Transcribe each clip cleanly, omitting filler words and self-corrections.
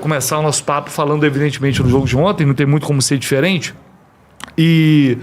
começar o nosso papo falando, evidentemente, do jogo de ontem, não tem muito como ser diferente. E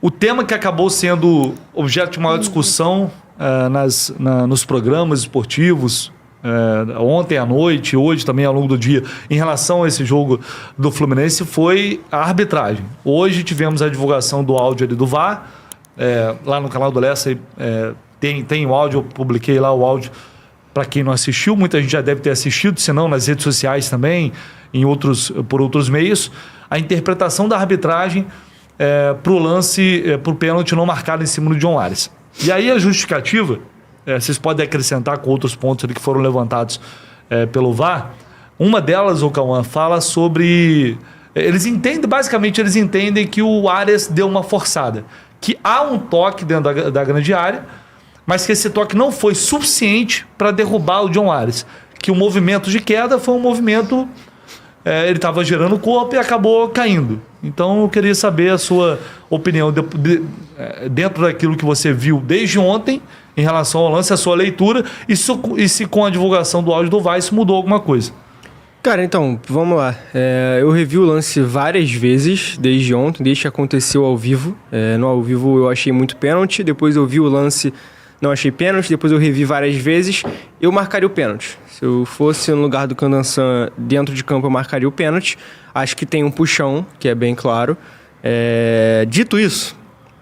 o tema que acabou sendo objeto de maior discussão nos programas esportivos, ontem à noite, hoje também ao longo do dia, em relação a esse jogo do Fluminense, foi a arbitragem. Hoje tivemos a divulgação do áudio ali do VAR, lá no canal do Lessa, tem o áudio, eu publiquei lá o áudio para quem não assistiu, muita gente já deve ter assistido, se não nas redes sociais também, por outros meios, a interpretação da arbitragem para o lance, para o pênalti não marcado em cima do John Ares. E aí a justificativa, vocês podem acrescentar com outros pontos ali que foram levantados pelo VAR, uma delas, o Cauã, fala sobre... Basicamente eles entendem que o Ares deu uma forçada, que há um toque dentro da grande área, mas que esse toque não foi suficiente para derrubar o John Ares. Que o movimento de queda foi um movimento... ele estava girando o corpo e acabou caindo. Então eu queria saber a sua opinião dentro daquilo que você viu desde ontem em relação ao lance, a sua leitura, e se com a divulgação do áudio do VAR isso mudou alguma coisa. Cara, então, vamos lá. Eu revi o lance várias vezes desde ontem, desde que aconteceu ao vivo. No ao vivo eu achei muito pênalti, depois eu vi o lance, não achei pênalti, depois eu revi várias vezes, eu marcaria o pênalti. Se eu fosse no lugar do Candançan dentro de campo, eu marcaria o pênalti. Acho que tem um puxão, que é bem claro. Dito isso,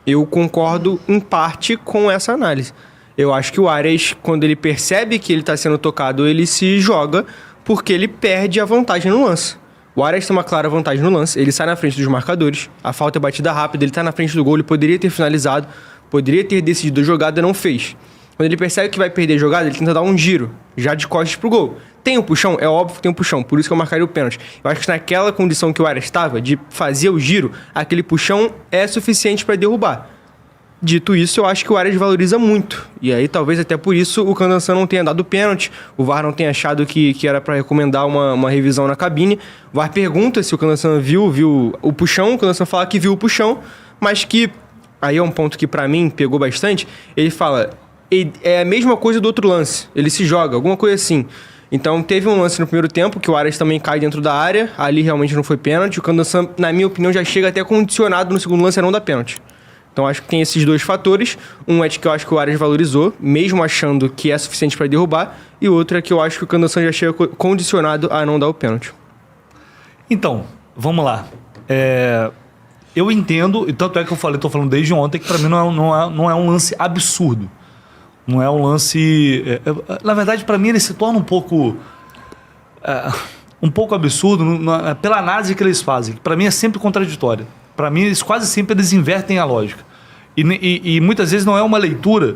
eu concordo em parte com essa análise. Eu acho que o Ares, quando ele percebe que ele está sendo tocado, ele se joga porque ele perde a vantagem no lance. O Ares tem uma clara vantagem no lance, ele sai na frente dos marcadores, a falta é batida rápida, ele está na frente do gol, ele poderia ter finalizado, poderia ter decidido a jogada, não fez. Quando ele percebe que vai perder a jogada, ele tenta dar um giro, já de costas pro gol. Tem um puxão? É óbvio que tem um puxão, por isso que eu marcaria o pênalti. Eu acho que naquela condição que o Ares estava, de fazer o giro, aquele puxão é suficiente para derrubar. Dito isso, eu acho que o Ares valoriza muito. E aí, talvez até por isso, o Candançan não tenha dado pênalti, o VAR não tenha achado que era para recomendar uma revisão na cabine. O VAR pergunta se o Candançan viu o puxão, o Candançan fala que viu o puxão, mas que, aí é um ponto que para mim pegou bastante, ele fala, é a mesma coisa do outro lance, ele se joga, alguma coisa assim. Então, teve um lance no primeiro tempo, que o Ares também cai dentro da área, ali realmente não foi pênalti, o Candançan, na minha opinião, já chega até condicionado no segundo lance a não dar pênalti. Então, acho que tem esses dois fatores. Um é de que eu acho que o Ares valorizou, mesmo achando que é suficiente para derrubar. E o outro é que eu acho que o Candançan já chega condicionado a não dar o pênalti. Então, vamos lá. Eu entendo, e tanto é que eu estou falando desde ontem, que para mim não é um lance absurdo. Não é um lance... na verdade, para mim, ele se torna um pouco absurdo pela análise que eles fazem. Para mim, é sempre contraditória. Para mim, quase sempre eles invertem a lógica. E muitas vezes não é uma leitura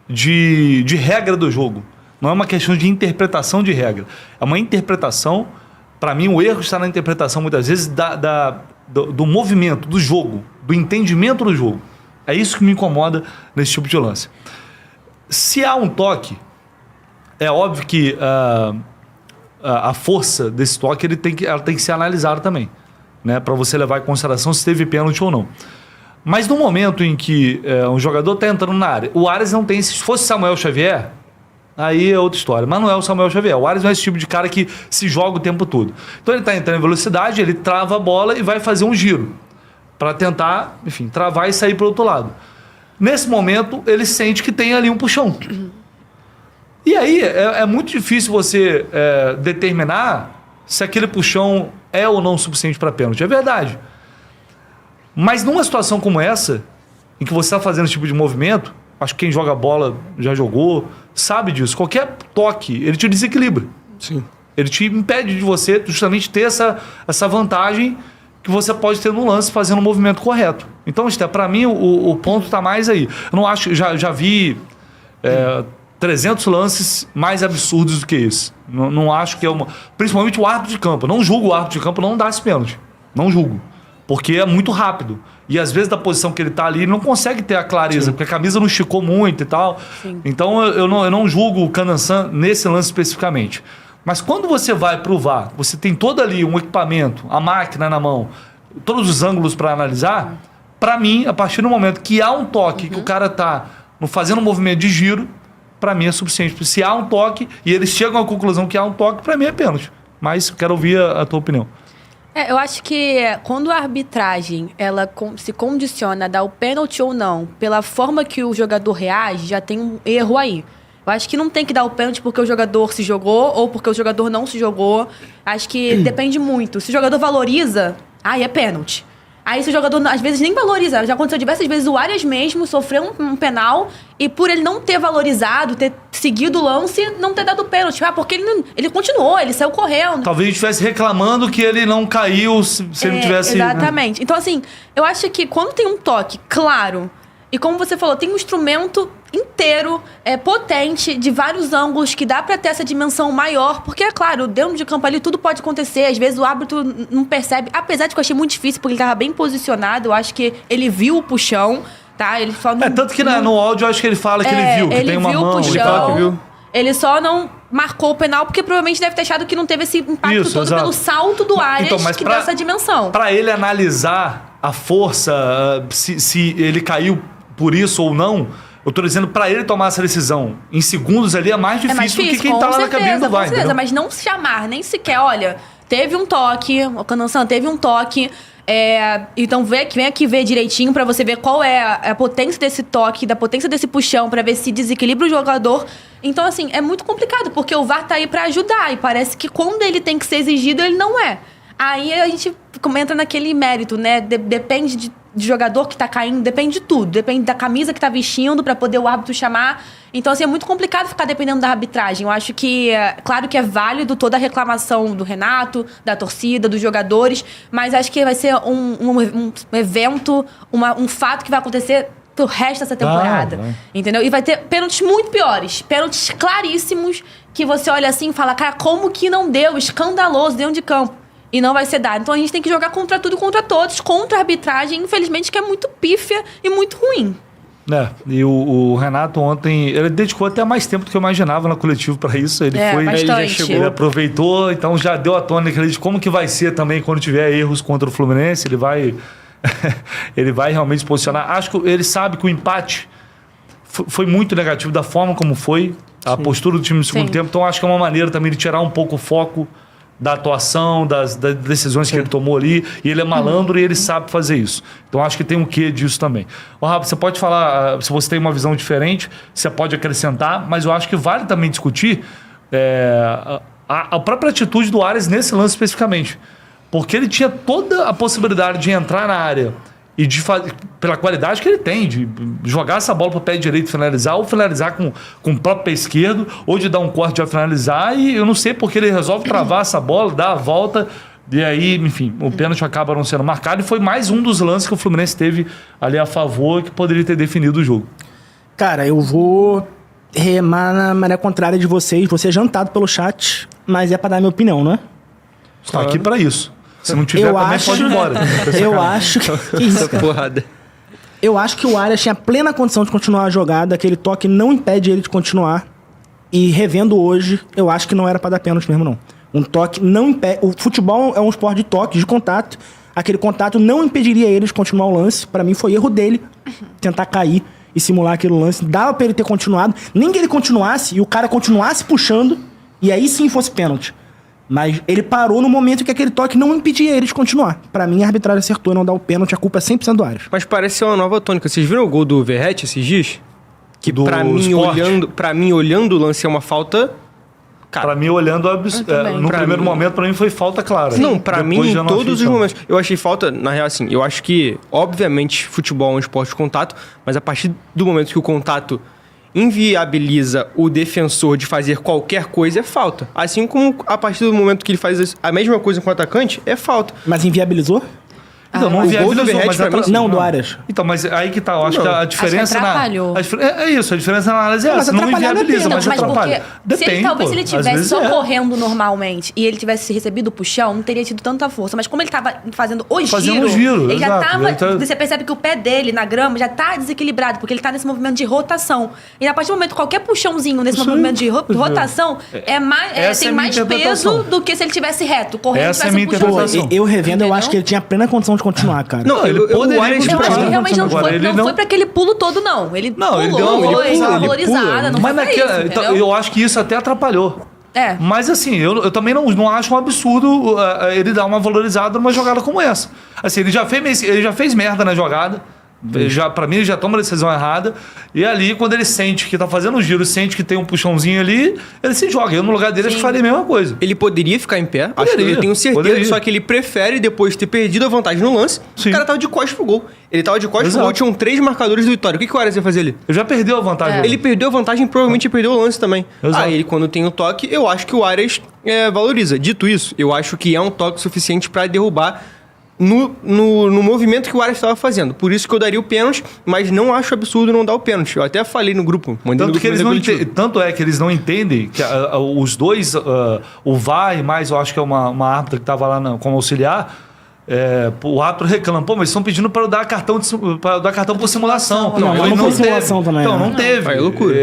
de regra do jogo. Não é uma questão de interpretação de regra. É uma interpretação... Para mim, o erro está na interpretação, muitas vezes, do movimento, do jogo, do entendimento do jogo. É isso que me incomoda nesse tipo de lance. Se há um toque, é óbvio que a força desse toque ela tem que ser analisada também, né, para você levar em consideração se teve pênalti ou não. Mas no momento em que um jogador está entrando na área, o Ares não tem... Se fosse Samuel Xavier, aí é outra história. Mas não é o Samuel Xavier. O Ares não é esse tipo de cara que se joga o tempo todo. Então ele está entrando em velocidade, ele trava a bola e vai fazer um giro para tentar, enfim, travar e sair para o outro lado. Nesse momento, ele sente que tem ali um puxão. E aí, é muito difícil você determinar se aquele puxão é ou não suficiente para pênalti. É verdade. Mas numa situação como essa, em que você está fazendo esse tipo de movimento, acho que quem joga bola já jogou, sabe disso. Qualquer toque, ele te desequilibra. Sim. Ele te impede de você justamente ter essa vantagem que você pode ter no lance fazendo o movimento correto. Então, para mim, o ponto está mais aí. Eu não acho... Já vi 300 lances mais absurdos do que esse. Não acho que é uma... Principalmente o árbitro de campo. Eu não julgo o árbitro de campo não dar esse pênalti. Não julgo. Porque é muito rápido. E às vezes da posição que ele está ali, ele não consegue ter a clareza, porque a camisa não esticou muito e tal. Sim. Então eu não julgo o Candançan nesse lance especificamente. Mas quando você vai para o VAR, você tem todo ali um equipamento, a máquina na mão, todos os ângulos para analisar, para mim, a partir do momento que há um toque, que o cara está fazendo um movimento de giro, para mim é suficiente. Se há um toque e eles chegam à conclusão que há um toque, para mim é pênalti. Mas quero ouvir a tua opinião. Eu acho que quando a arbitragem ela se condiciona a dar o pênalti ou não, pela forma que o jogador reage, já tem um erro aí. Eu acho que não tem que dar o pênalti porque o jogador se jogou ou porque o jogador não se jogou. Acho que depende muito. Se o jogador valoriza, aí é pênalti. Aí se o jogador, às vezes, nem valoriza. Já aconteceu diversas vezes o Arias mesmo sofreu um penal e por ele não ter valorizado, ter seguido o lance, não ter dado pênalti. Porque ele continuou, ele saiu correndo. Talvez a gente estivesse reclamando que ele não caiu se ele tivesse... Exatamente. Né? Então, assim, eu acho que quando tem um toque claro, e como você falou, tem um instrumento inteiro, potente, de vários ângulos, que dá pra ter essa dimensão maior. Porque, é claro, dentro de campo ali tudo pode acontecer. Às vezes o árbitro não percebe. Apesar de que eu achei muito difícil, porque ele tava bem posicionado. Eu acho que ele viu o puxão, tá? Ele só não... tanto que no áudio eu acho que ele fala que ele viu, que tem uma mão. Puxão, ele fala que viu. Ele só não marcou o penal, porque provavelmente deve ter achado que não teve esse impacto todo exato. Pelo salto do Arias, mas que dá essa dimensão. Pra ele analisar a força, se ele caiu por isso ou não, eu tô dizendo, pra ele tomar essa decisão em segundos ali é mais difícil do que quem tá lá na cabine do VAR. Com certeza, mas não se chamar, nem sequer, olha, teve um toque, o Cananção teve um toque, então vem aqui ver direitinho pra você ver qual é a potência desse toque, da potência desse puxão, pra ver se desequilibra o jogador. Então, assim, é muito complicado, porque o VAR tá aí pra ajudar, e parece que quando ele tem que ser exigido, ele não é. Aí a gente entra naquele mérito, né? Depende de jogador que tá caindo, depende de tudo. Depende da camisa que tá vestindo pra poder o árbitro chamar. Então, assim, é muito complicado ficar dependendo da arbitragem. Eu acho que, claro que é válido toda a reclamação do Renato, da torcida, dos jogadores, mas acho que vai ser um evento, um fato que vai acontecer pro resto dessa temporada. Entendeu? E vai ter pênaltis muito piores. Pênaltis claríssimos que você olha assim e fala, cara, como que não deu? Escandaloso dentro de campo. E não vai ser dado. Então a gente tem que jogar contra tudo e contra todos, contra a arbitragem, infelizmente, que é muito pífia e muito ruim. E o Renato ontem, ele dedicou até mais tempo do que eu imaginava no coletivo para isso. Ele foi, bastante. Ele já chegou, ele aproveitou, então já deu a tônica de como que vai ser também quando tiver erros contra o Fluminense. Ele vai, ele vai realmente se posicionar. Acho que ele sabe que o empate foi muito negativo da forma como foi, a postura do time no segundo tempo. Então acho que é uma maneira também de tirar um pouco o foco da atuação, das decisões que ele tomou ali, e ele é malandro e ele sabe fazer isso. Então acho que tem um quê disso também. Rafa, você pode falar, se você tem uma visão diferente, você pode acrescentar, mas eu acho que vale também discutir a própria atitude do Arias nesse lance especificamente. Porque ele tinha toda a possibilidade de entrar na área e de pela qualidade que ele tem, de jogar essa bola para o pé direito e finalizar, ou finalizar com o próprio pé esquerdo, ou de dar um corte já finalizar, e eu não sei porque ele resolve travar essa bola, dar a volta, e aí, enfim, o pênalti acaba não sendo marcado, e foi mais um dos lances que o Fluminense teve ali a favor, que poderia ter definido o jogo. Cara, eu vou remar na maré contrária de vocês, vou ser jantado pelo chat, mas é para dar minha opinião, né? Está aqui para isso. Se não tiver, também pode ir embora. Eu acho que isso, cara. Eu acho que o Arias tinha plena condição de continuar a jogada, aquele toque não impede ele de continuar. E revendo hoje, eu acho que não era pra dar pênalti mesmo, não. Um toque não impede... O futebol é um esporte de toque, de contato. Aquele contato não impediria ele de continuar o lance. Pra mim foi erro dele tentar cair e simular aquele lance. Dava pra ele ter continuado. Nem que ele continuasse e o cara continuasse puxando, e aí sim fosse pênalti. Mas ele parou no momento que aquele toque não impedia ele de continuar. Pra mim, a arbitragem acertou em não dar o pênalti, a culpa é 100% do Arias. Mas parece ser uma nova tônica. Vocês viram o gol do Verratti esses dias? Que do pra mim, olhando o lance, é uma falta... Cara, pra mim, olhando, no primeiro momento, pra mim foi falta clara. Não, pra mim, em todos os momentos. Eu achei falta, na real, assim, eu acho que, obviamente, futebol é um esporte de contato, mas a partir do momento que o contato inviabiliza o defensor de fazer qualquer coisa, é falta. Assim como a partir do momento que ele faz a mesma coisa com o atacante, é falta. Mas inviabilizou? Então, não viabilizou, mas não, do Arias. Então, mas aí que tá, eu acho que a diferença atrapalhou. É isso, a diferença na análise é essa, não inviabiliza, mas atrapalha. Depende, talvez se ele tivesse só correndo normalmente e ele tivesse recebido o puxão, não teria tido tanta força. Mas como ele tava fazendo o giro, ele já tava... Você percebe que o pé dele na grama já tá desequilibrado, porque ele tá nesse movimento de rotação. E a partir do momento, qualquer puxãozinho nesse movimento de rotação tem mais peso do que se ele tivesse reto, correndo. Essa é a minha interpretação. Eu revendo, eu acho que ele tinha plena condição de continuar, cara. Não, eu acho que realmente não foi pra aquele pulo todo, não. Ele pulou, valorizada, não foi pra isso, então, eu acho que isso até atrapalhou. É. Mas assim, eu também não acho um absurdo ele dar uma valorizada numa jogada como essa. Assim, ele já fez merda na jogada. Pra mim, ele já toma a decisão errada. E ali, quando ele sente que tá fazendo o giro, sente que tem um puxãozinho ali, ele se joga. Eu, no lugar dele, acho que faria a mesma coisa. Ele poderia ficar em pé, Poderia, eu tenho certeza. poderia. Só que ele prefere, depois de ter perdido a vantagem no lance, Sim. o cara tava de costas pro gol. Ele tava de costas pro Exato. gol, tinham 3 marcadores do Vitória. O que o Arias ia fazer ali? Ele já perdeu a vantagem. Ele perdeu a vantagem, provavelmente perdeu o lance também. Exato. Aí, quando tem o toque, eu acho que o Arias valoriza. Dito isso, eu acho que é um toque suficiente pra derrubar no movimento que o Arias estava fazendo. Por isso que eu daria o pênalti, mas não acho absurdo não dar o pênalti. Eu até falei no grupo. Tanto é que eles não entendem que os dois, o VAR e mais, eu acho que é uma árbitra que estava lá como auxiliar, o árbitro reclama, pô, mas estão pedindo para eu dar cartão por simulação. Não foi simulação também. Então, né? não teve. Aí é loucura.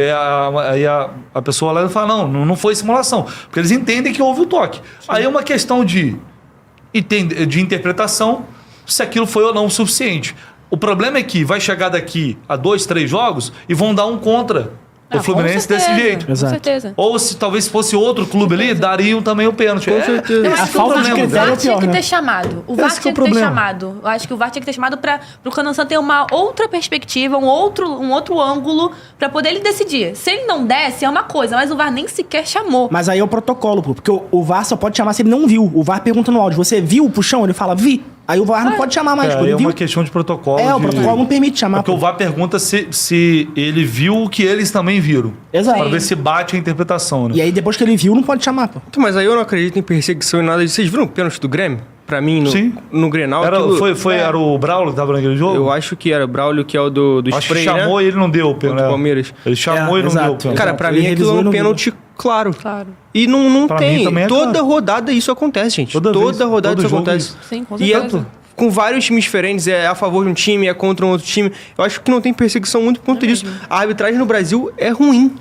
Aí a pessoa lá fala, não foi simulação. Porque eles entendem que houve o toque. Aí é uma questão de interpretação, se aquilo foi ou não o suficiente. O problema é que vai chegar daqui a 2, 3 jogos e vão dar um contra o Fluminense com certeza, desse jeito. Com Exato. certeza. Ou se talvez fosse outro clube ali, dariam também o pênalti. Com certeza. Eu A acho que falta o de VAR, critério é tinha pior, que né? ter chamado. O VAR Esse que é tinha o que ter problema. chamado. Eu acho que o VAR tinha que ter chamado para o Cananção ter uma outra perspectiva, um outro ângulo para poder ele decidir. Se ele não desse, é uma coisa, mas o VAR nem sequer chamou. Mas aí é o protocolo, pô. Porque o VAR só pode chamar se ele não viu. O VAR pergunta no áudio, você viu o puxão? Ele fala, vi. Aí o VAR não pode chamar mais, pô. Aí Ele é viu. uma questão de protocolo. O protocolo não permite chamar, Porque pô. o VAR pergunta se ele viu o que eles também viram. Exato. Para ver se bate a interpretação, né? E aí depois que ele viu, não pode chamar, pô. Então, mas aí eu não acredito em perseguição e nada disso. Vocês viram o pênalti do Grêmio? Pra mim, Sim. no Grenal. Era, aquilo- era o Braulio que tava naquele jogo? Eu acho que era o Braulio, que é o do Acho que spray, chamou né? e ele não deu o Contra pênalti. o Palmeiras. Ele chamou e não exato. deu o pênalti. Cara, pra Ele mim aquilo revisou é e um não viu. pênalti claro. Claro. E não Pra tem. mim também é Toda claro. rodada isso acontece, gente. Toda vez, rodada todo isso jogo acontece. isso. Sim, com E é certeza. com vários times diferentes, é a favor de um time, é contra um outro time. Eu acho que não tem perseguição muito por conta disso. A arbitragem no Brasil é ruim.